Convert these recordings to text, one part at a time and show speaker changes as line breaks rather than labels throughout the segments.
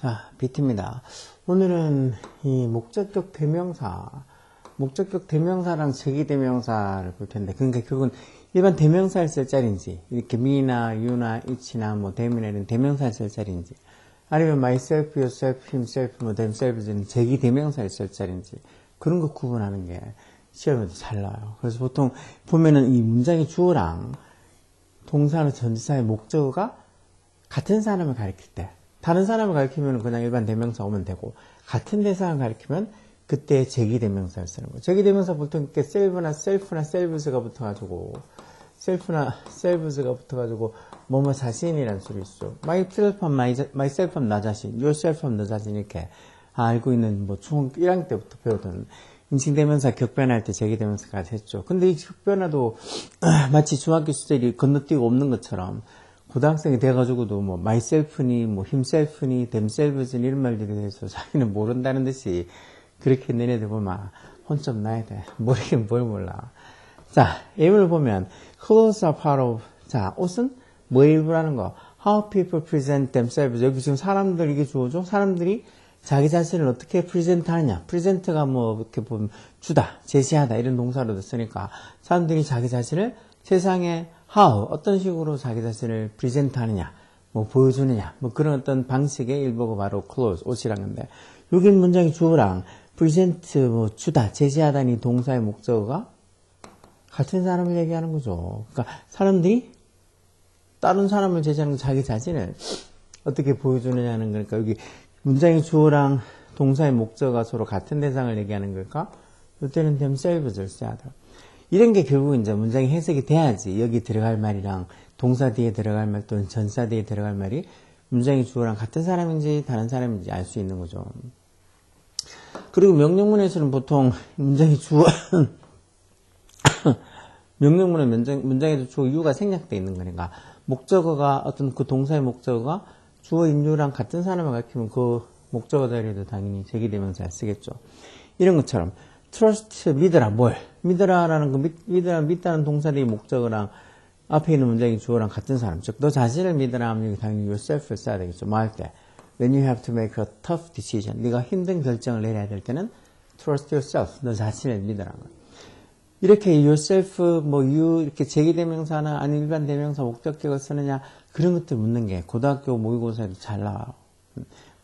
자, 비트입니다. 오늘은 이 목적격 대명사랑 제기대명사를 볼 텐데, 그러니까 결국은 일반 대명사를 쓸 자리인지, 이렇게 me나, you나, it나, 뭐, them이나 이런 대명사를 쓸 자리인지, 아니면 myself, yourself, himself, 뭐, themselves는 제기대명사를 쓸 자리인지, 그런 거 구분하는 게 시험에도 잘 나와요. 그래서 보통 보면은 이 문장의 주어랑 동사나 전치사의 목적어가 같은 사람을 가리킬 때, 다른 사람을 가리키면 그냥 일반 대명사 오면 되고, 같은 대상을 가리키면 그때 제기대명사를 쓰는 거예요. 제기대명사 보통 이렇게 self나 selves가 붙어가지고, 뭐뭐 자신이라는 소리 있죠. myself은 나 자신, yourself은 너 자신 이렇게 알고 있는 뭐 중 1학년 때부터 배우던 인칭대명사 격변할 때 제기대명사까지 했죠. 근데 이 격변화도 마치 중학교 시절이 건너뛰고 없는 것처럼 고등학생이 돼가지고도 뭐 myself니 뭐 himself니 themselves니 이런 말들에 대해서 자기는 모른다는 듯이 그렇게 너네들 보면 혼점 나야 돼. 모르긴 뭘 몰라. 자, 예문을 보면 clothes are part of, 자, 옷은 뭐의 일부라는 거. How people present themselves. 여기 지금 사람들 이게 주어죠. 사람들이 자기 자신을 어떻게 프리젠트 하느냐. 프리젠트가 뭐 이렇게 보면 주다, 제시하다 이런 동사로도 쓰니까 사람들이 자기 자신을 세상에 how 어떤 식으로 자기 자신을 프리젠트 하느냐, 뭐 보여주느냐, 뭐 그런 어떤 방식의 일부가 바로 clothes, 옷이란 건데, 여기 문장의 주어랑 present 뭐 주다, 제시하다니 동사의 목적어가 같은 사람을 얘기하는 거죠. 그러니까 사람들이 다른 사람을 제시하는 자기 자신을 어떻게 보여주느냐는 거니까 여기 문장의 주어랑 동사의 목적어가 서로 같은 대상을 얘기하는 걸까? 이때는 themselves를 써야 돼. 이런 게 결국 이제 문장이 해석이 돼야지 여기 들어갈 말이랑 동사 뒤에 들어갈 말 또는 전사 뒤에 들어갈 말이 문장의 주어랑 같은 사람인지 다른 사람인지 알 수 있는 거죠. 그리고 명령문에서는 보통 문장의 주어 명령문은 문장에도 주어 유가 생략되어 있는 거니까 목적어가 어떤 그 동사의 목적어가 주어 인유랑 같은 사람을 가리키면 그 목적어 자리에도 당연히 제기대명사를 쓰겠죠. 이런 것처럼 trust, 믿으라, 뭘? 믿으라라는 그 믿다는 동사의 목적어랑 앞에 있는 문장의 주어랑 같은 사람. 즉, 너 자신을 믿으라 하면 여기 당연히 yourself를 써야 되겠죠. 뭐 할 때. When you have to make a tough decision. 네가 힘든 결정을 내려야 될 때는 trust yourself. 너 자신을 믿으라는 거야. 이렇게 yourself, 뭐 you 이렇게 제기대명사나 아니 일반 대명사 목적격을 쓰느냐 그런 것들 묻는 게 고등학교 모의고사에도 잘 나와요.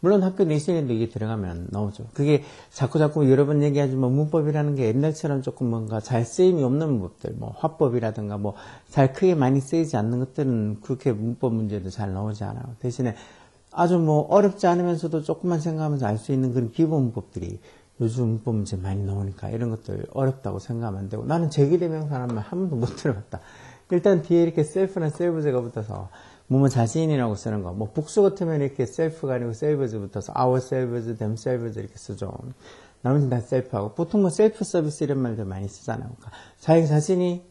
물론 학교 내신에도 이게 들어가면 나오죠. 그게 자꾸 여러 번 얘기하지만 문법이라는 게 옛날처럼 조금 뭔가 잘 쓰임이 없는 문법들, 뭐 화법이라든가 뭐 잘 크게 많이 쓰이지 않는 것들은 그렇게 문법 문제도 잘 나오지 않아요. 대신에 아주 뭐 어렵지 않으면서도 조금만 생각하면서 알 수 있는 그런 기본 문법들이 요즘 문법 문제 많이 나오니까 이런 것들 어렵다고 생각하면 안 되고, 나는 제기대명사라는 말 한 번도 못 들어봤다. 일단 뒤에 이렇게 self나 selves가 붙어서 뭐뭐 자신이라고 쓰는 거, 뭐 복수 같으면 이렇게 self가 아니고 selves 붙어서 ourselves, themselves 이렇게 쓰죠. 나머지는 다 self하고, 보통 뭐 self 서비스 이런 말들 많이 쓰잖아요. 그러니까 자기 자신이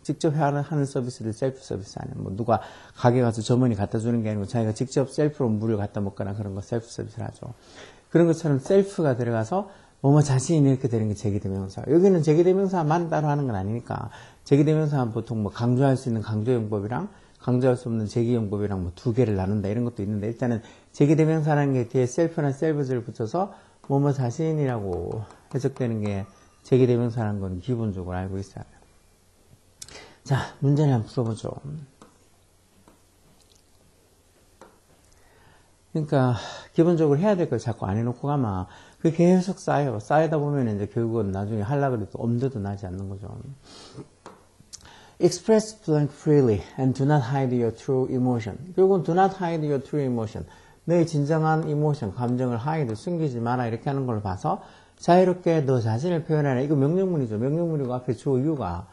직접 하는 서비스를 셀프 서비스 하는, 뭐 누가 가게 가서 점원이 갖다 주는 게 아니고 자기가 직접 셀프로 물을 갖다 먹거나 그런 거 셀프 서비스를 하죠. 그런 것처럼 셀프가 들어가서 뭐뭐 자신이 이렇게 되는 게 제기대명사. 여기는 제기대명사만 따로 하는 건 아니니까 제기대명사는 보통 뭐 강조할 수 있는 강조용법이랑 강조할 수 없는 제기용법이랑 뭐 두 개를 나눈다 이런 것도 있는데, 일단은 제기대명사라는 게 뒤에 셀프나 selves를 붙여서 뭐뭐 자신이라고 해석되는 게 제기대명사라는 건 기본적으로 알고 있어야 돼요. 자, 문제를 한번 풀어보죠. 그러니까 기본적으로 해야 될 걸 자꾸 안 해놓고 가면 그게 계속 쌓이다 보면 이제 결국은 나중에 하려고 해도 엄두도 나지 않는 거죠. Express blank freely and do not hide your true emotion. 결국은 do not hide your true emotion. 너의 진정한 emotion, 감정을 hide, 숨기지 마라 이렇게 하는 걸 봐서 자유롭게 너 자신을 표현하라. 이거 명령문이죠. 명령문이고 앞에 주어 you가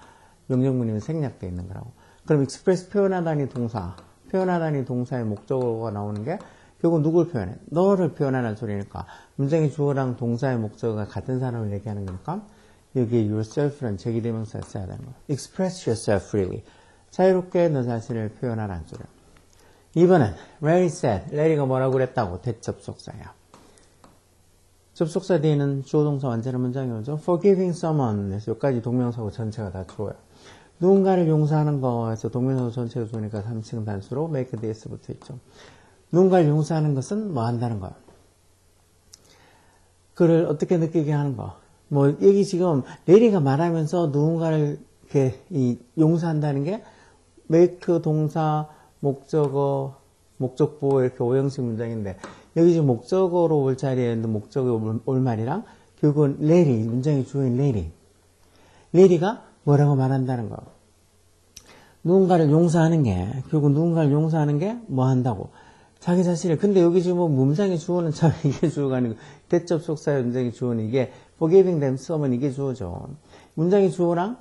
명령문이면 생략되어 있는 거라고. 그럼 express 표현하다니 동사의 목적어가 나오는 게 결국 누굴 표현해? 너를 표현하는 소리니까 문장의 주어랑 동사의 목적어가 같은 사람을 얘기하는 거니까 여기에 yourself라는 제기대명사를 써야 되는 거야. Express yourself freely. 자유롭게 너 자신을 표현하라는 소리야. 2번은 Larry said. Larry가 뭐라고 그랬다고? 대접속사야. 접속사 뒤에는 주어 동사 완전한 문장이 오죠. Forgiving someone 에서 여기까지 동명사고 전체가 다 주어요. 누군가를 용서하는 거에서 동명사 전체가 주니까 3층 단수로 make this 붙어 있죠. 누군가를 용서하는 것은 뭐 한다는 거야. 그를 어떻게 느끼게 하는 거. 뭐 여기 지금 레리가 말하면서 누군가를 이렇게 용서한다는 게 make 동사, 목적어, 목적보 이렇게 5형식 문장인데 여기 지금 목적어로 올 자리에 있는 목적어 올 말이랑 결국은 레리, 문장의 주어인 레리. 레리가 뭐라고 말한다는 거. 누군가를 용서하는 게, 결국 누군가를 용서하는 게 뭐 한다고. 자기 자신을. 근데 여기 지금 뭐 문장의 주어는 참 이게 주어가 아니고 대접 속사의 문장의 주어는 이게 forgiving them some은 이게 주어죠. 문장의 주어랑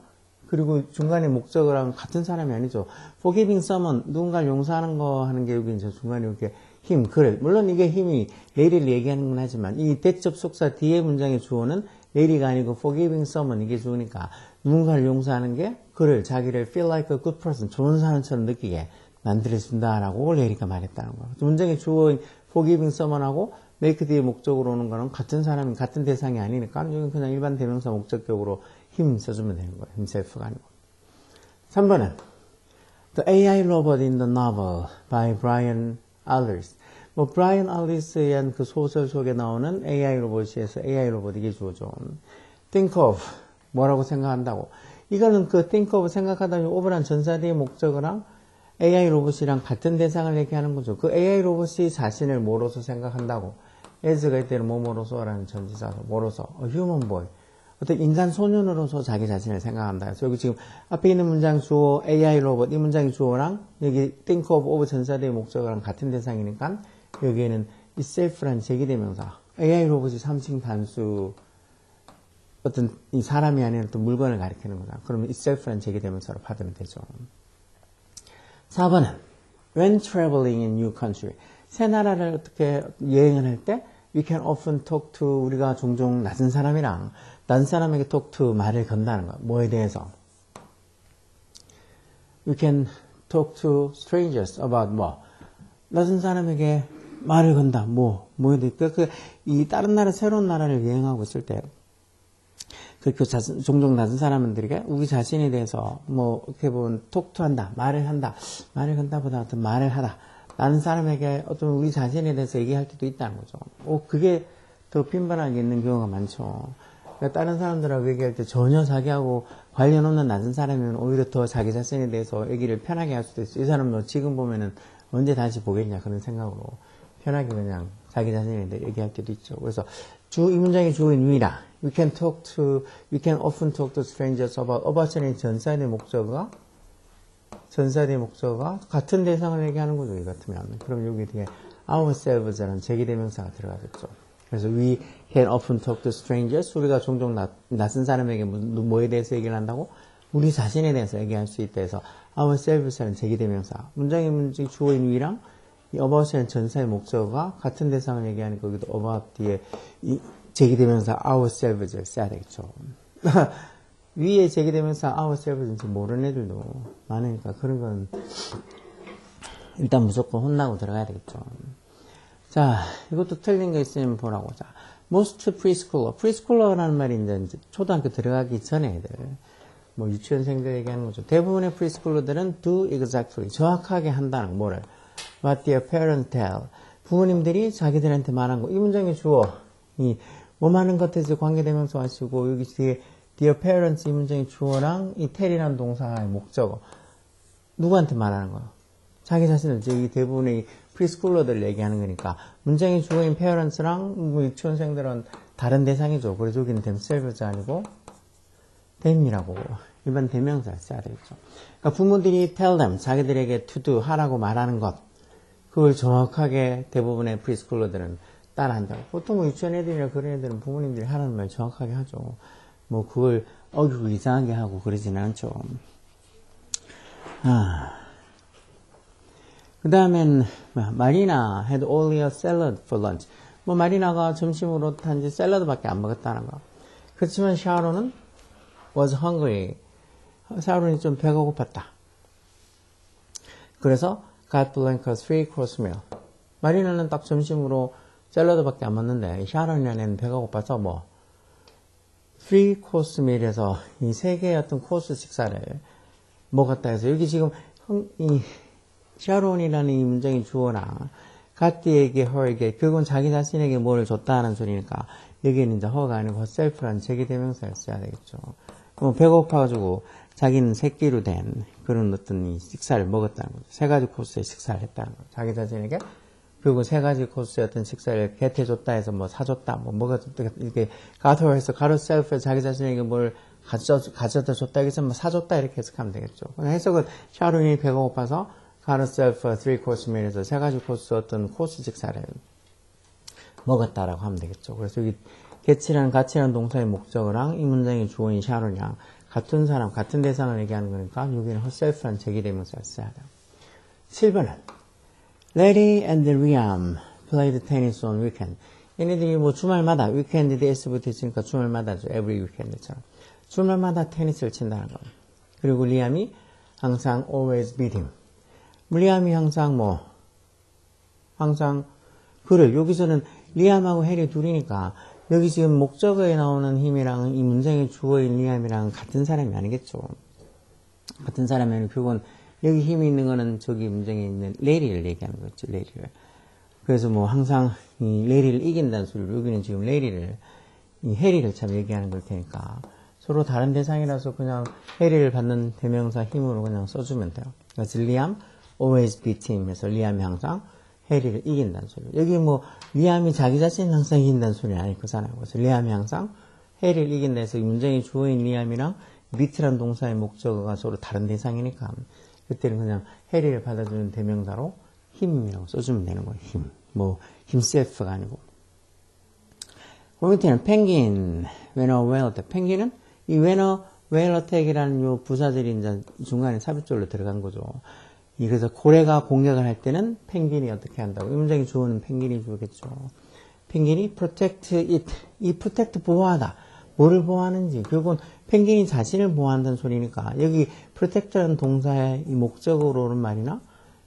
그리고 중간에 목적어랑 같은 사람이 아니죠. forgiving some은 누군가를 용서하는 거 하는 게 여기 이제 중간에 이렇게 힘, 그래. 물론 이게 힘이 레리를 얘기하는 건 하지만 이 대접 속사 뒤에 문장의 주어는 레리가 아니고 forgiving some은 이게 주어니까 누군가를 용서하는 게 그를 자기를 feel like a good person, 좋은 사람처럼 느끼게 만들어준다라고 레리가 말했다는 거예요. 문장의 주어인 forgiving someone하고 make 뒤에 목적으로 오는 거는 같은 사람이 같은 대상이 아니니까 여기는 그냥 일반 대명사 목적격으로 힘 써주면 되는 거예요. himself가 아니고. 3번은 The AI Robot in the Novel by Brian Aldiss. 뭐 브라이언 알리스에 의한 그 소설 속에 나오는 AI 로봇에서 AI 로봇 이게 주어죠. Think of 뭐라고 생각한다고. 이거는 그 think of 생각하다 over란 전사대의 목적어랑 AI 로봇이랑 같은 대상을 얘기하는 거죠. 그 AI 로봇이 자신을 뭐로서 생각한다고. as가 이때는 뭐로서라는 전지사서 뭐로서 human boy. 어떤 인간 소년으로서 자기 자신을 생각한다. 그래서 여기 지금 앞에 있는 문장 주어 AI 로봇 이 문장의 주어랑 여기 think of over 전사대의 목적어랑 같은 대상이니까 여기에는 itself라는 제기대명사. AI 로봇이 3층 단수 어떤 이 사람이 아닌 어떤 물건을 가리키는 거다. 그러면 itself라는 제기대명사로 받으면 되죠. 4번은 when traveling in new country. 새 나라를 어떻게 여행을 할 때 we can often talk to 우리가 종종 낯선 사람이랑 딴 사람에게 talk to 말을 건다는 거야. 뭐에 대해서? We can talk to strangers about 뭐? 낯선 사람에게 말을 건다. 뭐에 대해? 이 다른 나라, 새로운 나라를 여행하고 있을 때, 그렇게 종종 낯선 사람들에게 우리 자신에 대해서 뭐, 이렇게 보면 talk to 한다. 말을 한다. 말을 건다보다 어떤 말을 하다. 다른 사람에게 어떤 우리 자신에 대해서 얘기할 때도 있다는 거죠. 그게 더 빈번하게 있는 경우가 많죠. 그러니까 다른 사람들하고 얘기할 때 전혀 자기하고 관련 없는 낯선 사람이면 오히려 더 자기 자신에 대해서 얘기를 편하게 할 수도 있어요. 이 사람은 지금 보면은 언제 다시 보겠냐 그런 생각으로 편하게 그냥 자기 자신에 대해 얘기할 때도 있죠. 그래서 이 문장의 주어인 we라 we can often talk to strangers about의 전사의 목적어가 같은 대상을 얘기하는 거죠. 이 같으면. 그럼 여기 뒤에 ourselves라는 제기대명사가 들어가겠죠. 그래서 we can often talk to strangers. 우리가 종종 낯선 사람에게 뭐에 대해서 얘기를 한다고? 우리 자신에 대해서 얘기할 수 있다 해서 ourselves라는 제기대명사. 문장의 주어인 we랑 이 about이라는 전사의 목적어가 같은 대상을 얘기하니까 거기도 about 뒤에 이 제기대명사 ourselves를 써야 되겠죠. 위에 제기대명사 ourselves인지 모르는 애들도 많으니까 그런 건 일단 무조건 혼나고 들어가야 되겠죠. 자, 이것도 틀린 거 있으면 보라고. 자, most preschooler라는 말이 이제 초등학교 들어가기 전에 애들, 뭐 유치원생들 얘기하는 거죠. 대부분의 preschooler들은 do exactly, 정확하게 한다는 뭐를 what their parents tell. 부모님들이 자기들한테 말한 거. 이 문장의 주어, 뭐 많은 것에서 관계대명사 하시고 여기 뒤에 their parents 이 문장의 주어랑 이 tell이라는 동사의 목적어. 누구한테 말하는 거야? 자기 자신을 여기 대부분의 프리스쿨러들 얘기하는 거니까 문장의 주어인 parents랑 뭐 유치원생들은 다른 대상이죠. 그래서 여기는 themselves 아니고 them이라고 일반 대명사를 써야 되겠죠. 그러니까 부모들이 tell them 자기들에게 to do 하라고 말하는 것 그걸 정확하게 대부분의 프리스쿨러들은 따라한다고. 보통 뭐 유치원 애들이나 그런 애들은 부모님들이 하라는 말 정확하게 하죠. 뭐 그걸 어기고 이상하게 하고 그러지는 않죠. 그 다음엔 마리나 had only a salad for lunch. 뭐 마리나가 점심으로 단지 샐러드밖에 안 먹었다는 거. 그렇지만 샤론은 was hungry. 샤론이 좀 배가 고팠다. 그래서 got blank a 3-course meal. 마리나는 딱 점심으로 샐러드밖에 안 먹는데 샤론이라는 배가 고파서 뭐 3-course meal에서 이 세 개의 어떤 코스 식사를 먹었다 해서 여기 지금 이 샤론이라는 이 문장의 주어나 가띠에게, her에게 결국은 자기 자신에게 뭘 줬다는 소리니까 여기에는 이제 허가 아니고 herself라는 제기대명사를 써야 되겠죠. 배고파가지고 자기는 새끼로 된 그런 어떤 이 식사를 먹었다는 거죠. 세 가지 코스의 식사를 했다는 거죠. 자기 자신에게 그리고 세 가지 코스의 어떤 식사를 겟해줬다 해서 뭐 사줬다, 뭐 먹어줬다, 이렇게 got her 해서 got herself 자기 자신에게 뭘 가져다 줬다, 여기서 뭐 사줬다 이렇게 해석하면 되겠죠. 해석은 샤론이 배가 고파서 got herself a 3-course meal에서 세 가지 코스 어떤 코스 식사를 먹었다라고 하면 되겠죠. 그래서 여기 get이라는 가치라는 동사의 목적어랑 이 문장의 주어인 샤론이랑 같은 사람, 같은 대상을 얘기하는 거니까 여기는 herself라는 제기대명사를 써야 돼요. 7번은 Lady and Liam played tennis on weekend. 얘네들이 뭐 주말마다 weekend s부터 있으니까 주말마다죠. every weekend처럼. 주말마다 테니스를 친다는 거. 그리고 리암이 항상 always beat him. 리암이 항상 그래. 여기서는 리암하고 해리 둘이니까 여기 지금 목적어에 나오는 힘이랑 이 문장의 주어인 리암이랑 같은 사람이 아니겠죠. 같은 사람이 아니고 그건 여기 힘이 있는 거는 저기 문장에 있는 레리를 얘기하는 거죠. 레리를. 그래서 뭐 항상 이 레리를 이긴다는 소리로 여기는 지금 레리를 이 해리를 참 얘기하는 걸 테니까 서로 다른 대상이라서 그냥 해리를 받는 대명사 힘으로 그냥 써주면 돼요. 그래서 리암 always beat him 해서 리암이 항상 해리를 이긴다는 소리. 여기 뭐 리암이 자기 자신을 항상 이긴다는 소리는 아닐 거잖아요. 그래서 리암이 항상 해리를 이긴다 해서 이 문장의 주어인 리암이랑 beat라는 동사의 목적어가 서로 다른 대상이니까 그때는 그냥 해리를 받아주는 대명사로 힘이라고 써주면 되는 거예요. 힘. 뭐 himself가 아니고. 그 밑에는 펭귄, when a whale attack. 펭귄은 이 when a whale attack이라는 요 부사절이 이제 중간에 삽입절로 들어간 거죠. 그래서 고래가 공격을 할 때는 펭귄이 어떻게 한다고? 이 문장의 주어는 펭귄이 주겠죠. 펭귄이 protect it. 이 protect 보호하다. 뭐를 보호하는지. 결국은 펭귄이 자신을 보호한다는 소리니까 여기 protect라는 동사의 이 목적으로 오는 말이나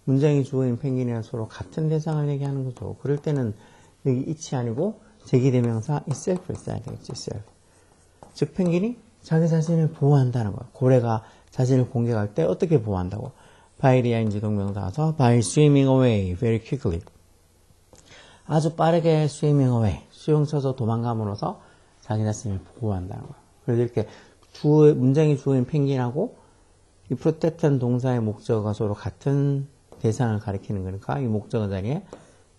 문장의 주어인 펭귄이랑 서로 같은 대상을 얘기하는 거죠. 그럴 때는 여기 it이 아니고 제기대명사 itself를 써야 되겠지. itself. 즉 펭귄이 자기 자신을 보호한다는 거야. 고래가 자신을 공격할 때 어떻게 보호한다고? by ing 동명사서 by swimming away very quickly. 아주 빠르게 swimming away. 수영쳐서 도망감으로써 자기 자신을 보호한다는 거야. 그래서 이렇게 문장의 주어인 펭귄하고 이 protect한 동사의 목적어가 서로 같은 대상을 가리키는 거니까 이 목적어 자리에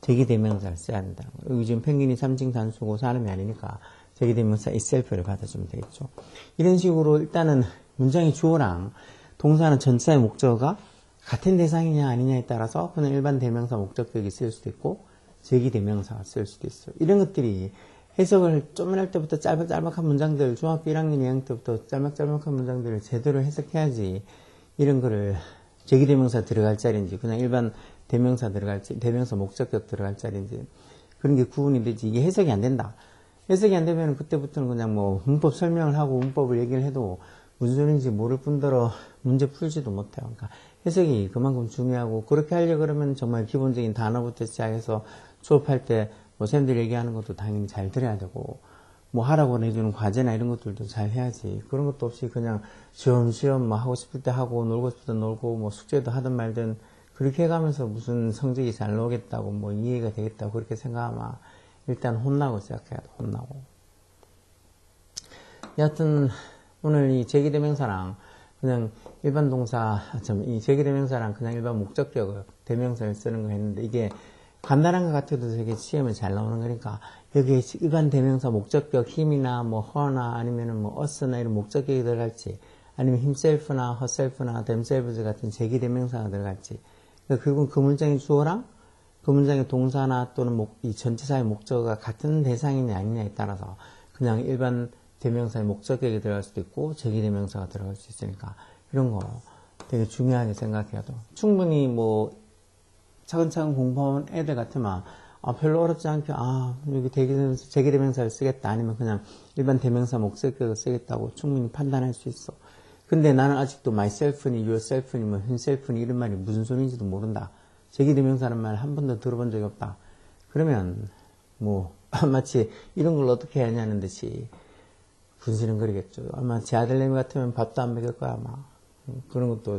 제기대명사를 써야 된다는 거예요. 여기 지금 펭귄이 삼칭 단수고 사람이 아니니까 제기대명사 itself를 받아주면 되겠죠. 이런 식으로 일단은 문장의 주어랑 동사는 전체의 목적어가 같은 대상이냐 아니냐에 따라서 그냥 일반 대명사 목적격이 쓸 수도 있고 제기대명사가 쓸 수도 있어요. 이런 것들이 해석을 좀 할 때부터 짤막짤막한 문장들, 중학교 1학년 2학년 때부터 짤막짤막한 문장들을 제대로 해석해야지 이런 거를 제기대명사 들어갈 자리인지 그냥 일반 대명사 들어갈지 대명사 목적격 들어갈 자리인지 그런 게 구분이 되지. 이게 해석이 안 된다. 해석이 안 되면 그때부터는 그냥 뭐 문법 설명을 하고 문법을 얘기를 해도 무슨 소리인지 모를 뿐더러 문제 풀지도 못해요. 그러니까 해석이 그만큼 중요하고 그렇게 하려고 그러면 정말 기본적인 단어부터 시작해서 수업할 때 뭐 쌤들 얘기하는 것도 당연히 잘 들어야 되고 뭐 하라고 해주는 과제나 이런 것들도 잘 해야지. 그런 것도 없이 그냥 쉬엄쉬엄 뭐 하고 싶을 때 하고 놀고 싶을 때 놀고 뭐 숙제도 하든 말든 그렇게 해가면서 무슨 성적이 잘 나오겠다고 뭐 이해가 되겠다고 그렇게 생각하면 일단 혼나고 시작해야 돼. 혼나고. 여하튼 오늘 이 제기대명사랑 그냥 일반 동사, 이 제기대명사랑 그냥 일반 목적격 대명사를 쓰는 거 했는데 이게 간단한 것 같아도 되게 시험에 잘 나오는 거니까 여기에 일반 대명사 목적격 힘이나 뭐 her나 아니면은 뭐 us나 이런 목적격이 들어갈지 아니면 himself나 herself나 themselves 같은 제기대명사가 들어갈지 결국은 그 문장의 주어랑 그 문장의 동사나 또는 이 전치사의 목적어가 같은 대상이냐 아니냐에 따라서 그냥 일반 대명사의 목적격이 들어갈 수도 있고 제기대명사가 들어갈 수 있으니까 이런 거 되게 중요하게 생각해야 돼. 충분히 뭐 차근차근 공부하는 애들 같으면 별로 어렵지 않게 여기 제기대명사를 쓰겠다 아니면 그냥 일반 대명사 목적격을 쓰겠다고 충분히 판단할 수 있어. 근데 나는 아직도 myself니 yourself니 뭐 himself니 이런 말이 무슨 소리인지도 모른다. 제기대명사라는 말 한 번도 들어본 적이 없다. 그러면 뭐 마치 이런 걸 어떻게 하냐는 듯이 분실은 그러겠죠. 아마 제 아들내미 같으면 밥도 안 먹일 거야 아마. 그런 것도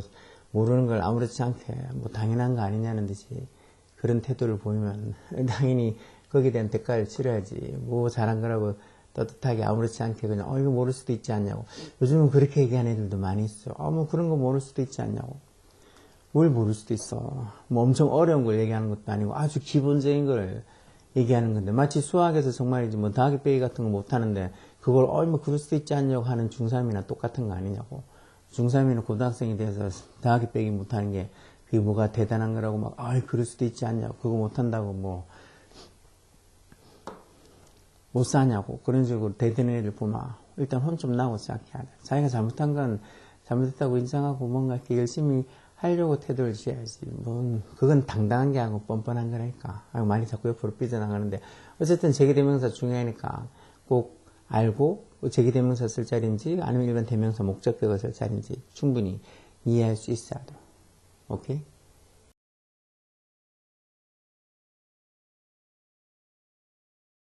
모르는 걸 아무렇지 않게 뭐 당연한 거 아니냐는 듯이 그런 태도를 보이면 당연히 거기에 대한 대가를 치러야지. 뭐 잘한 거라고 떳떳하게 아무렇지 않게 그냥 이거 모를 수도 있지 않냐고. 요즘은 그렇게 얘기하는 애들도 많이 있어요. 뭐 그런 거 모를 수도 있지 않냐고. 뭘 모를 수도 있어. 뭐 엄청 어려운 걸 얘기하는 것도 아니고 아주 기본적인 걸 얘기하는 건데, 마치 수학에서 정말이지 뭐 더하기 빼기 같은 거 못하는데 그걸 뭐 그럴 수도 있지 않냐고 하는 중3이나 똑같은 거 아니냐고. 중3이나 고등학생이 돼서 더하기 빼기 못하는 게 그게 뭐가 대단한 거라고 막 그럴 수도 있지 않냐고. 그거 못한다고 뭐 못 사냐고. 그런 식으로 대드는 애들 보면 일단 혼 좀 나고 시작해야 돼. 자기가 잘못한 건 잘못했다고 인정하고 뭔가 이렇게 열심히 하려고 태도를 취해야지. 그건 당당한 게 아니고 뻔뻔한 거라니까. 많이 자꾸 옆으로 삐져나가는데. 어쨌든 제기대명사 중요하니까 꼭 알고 제기대명사 쓸 자리인지 아니면 일반 대명사 목적격을 쓸 자리인지 충분히 이해할 수 있어야 돼. 오케이?